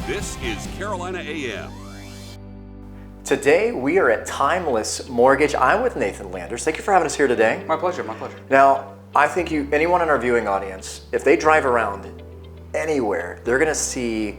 This is Carolina AM. Today we are at Timeless Mortgage. I'm with Nathan Landers. Thank you for having us here today. My pleasure, my pleasure. Now, I think anyone in our viewing audience, if they drive around anywhere, they're going to see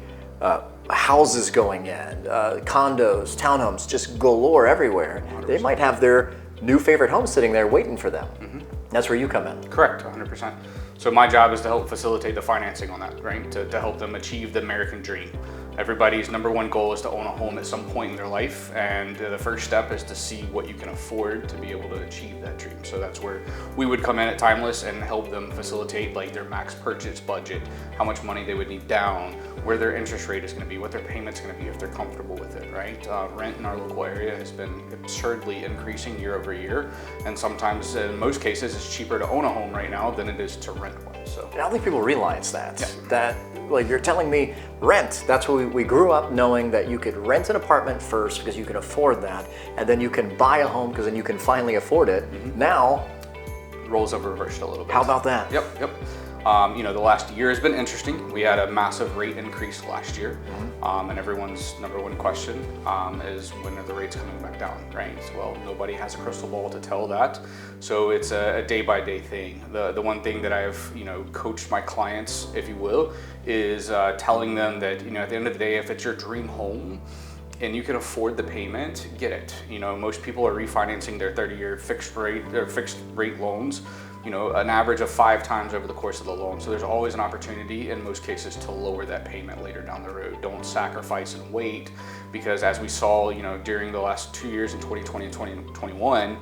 houses going in, condos, townhomes, just galore everywhere. 100%. They might have their new favorite home sitting there waiting for them. That's where you come in. Correct, 100%. So my job is to help facilitate the financing on that, right? To help them achieve the American dream. Everybody's number one goal is to own a home at some point in their life, and the first step is to see what you can afford to be able to achieve that dream. So that's where we would come in at Timeless and help them facilitate like their max purchase budget, how much money they would need down, where their interest rate is going to be, what their payment's going to be if they're comfortable with it, right? Rent in our local area has been absurdly increasing year over year, and sometimes in most cases it's cheaper to own a home right now than it is to rent one. So I don't think people realize that. Yeah. That, like you're telling me, rent. That's what we grew up knowing, that you could rent an apartment first because you can afford that, and then you can buy a home because then you can finally afford it. Now, roles have reversed a little bit. how about that? Yep. The last year has been interesting. We had a massive rate increase last year, and everyone's number one question is when are the rates coming back down, right? Well, nobody has a crystal ball to tell that, so it's a day-by-day thing. The one thing that I've coached my clients, if you will, is telling them that at the end of the day, if it's your dream home and you can afford the payment, get it. Most people are refinancing their 30-year fixed rate loans, an average of 5 times over the course of the loan. So there's always an opportunity in most cases to lower that payment later down the road. Don't sacrifice and wait, because as we saw, during the last 2 years in 2020 and 2021,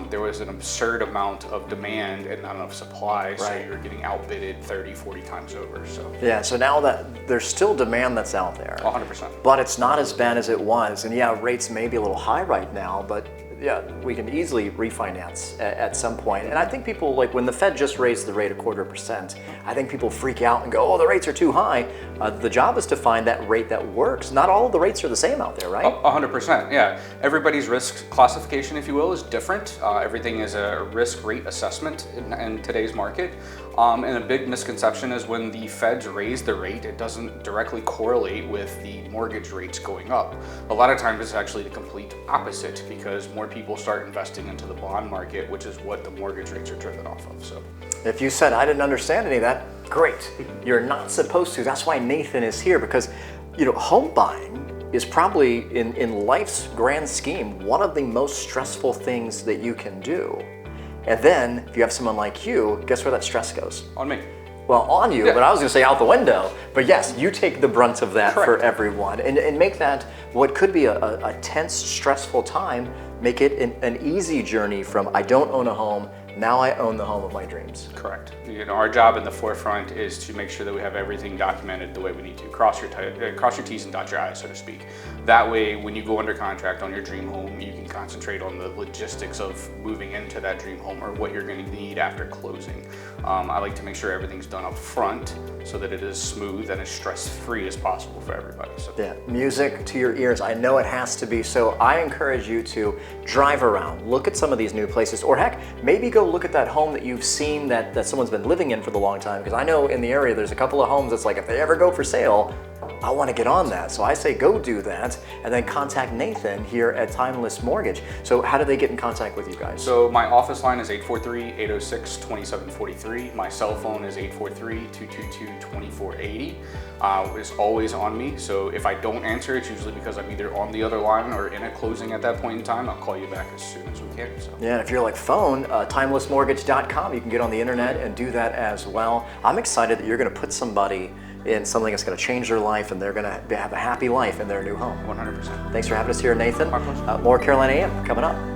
there was an absurd amount of demand and not enough supply. Right. So you're getting outbidded 30, 40 times over. So Yeah, so now that there's still demand that's out there, 100%. but it's not as bad as it was. And yeah, rates may be a little high right now, but yeah, we can easily refinance at some point. And I think people, like when the Fed just raised the rate 0.25%, I think people freak out and go, oh, the rates are too high. The job is to find that rate that works. Not all of the rates are the same out there, right? 100%, yeah. Everybody's risk classification, if you will, is different. Everything is a risk rate assessment in today's market. And a big misconception is when the feds raise the rate, it doesn't directly correlate with the mortgage rates going up. A lot of times it's actually the complete opposite, because more people start investing into the bond market, which is what the mortgage rates are driven off of. So If you said I didn't understand any of that, great. You're not supposed to. That's why Nathan is here, because home buying is probably in life's grand scheme one of the most stressful things that you can do. And then if you have someone like you, guess where that stress goes? on me. Well, on you, Yeah. but I was going to say out the window. But yes, you take the brunt of that for Correct. everyone, and make that what could be a tense, stressful time, make it an easy journey from I don't own a home, now I own the home of my dreams. Correct. Our job in the forefront is to make sure that we have everything documented the way we need to. Cross your T's and dot your I's, so to speak. That way, when you go under contract on your dream home, you can concentrate on the logistics of moving into that dream home or what you're going to need after closing. I like to make sure everything's done up front so that it is smooth and as stress-free as possible for everybody. So. Yeah, music to your ears. I know it has to be. So I encourage you to drive around, look at some of these new places, or heck, maybe go look at that home that you've seen that someone's been living in for the long time. Because I know in the area there's a couple of homes that's like, if they ever go for sale, I want to get on that. So I say go do that, and then contact Nathan here at Timeless Mortgage. So how do they get in contact with you guys? So my office line is 843-806-2743. My cell phone is 843-222-2480. It's always on me. So if I don't answer, it's usually because I'm either on the other line or in a closing at that point in time. I'll call you back as soon as we can. So. Yeah, and if you're like phone, timelessmortgage.com, you can get on the internet and do that as well. I'm excited that you're going to put somebody in something that's going to change their life, and they're going to have a happy life in their new home. 100%. Thanks for having us here, Nathan. My pleasure. More Carolina AM coming up.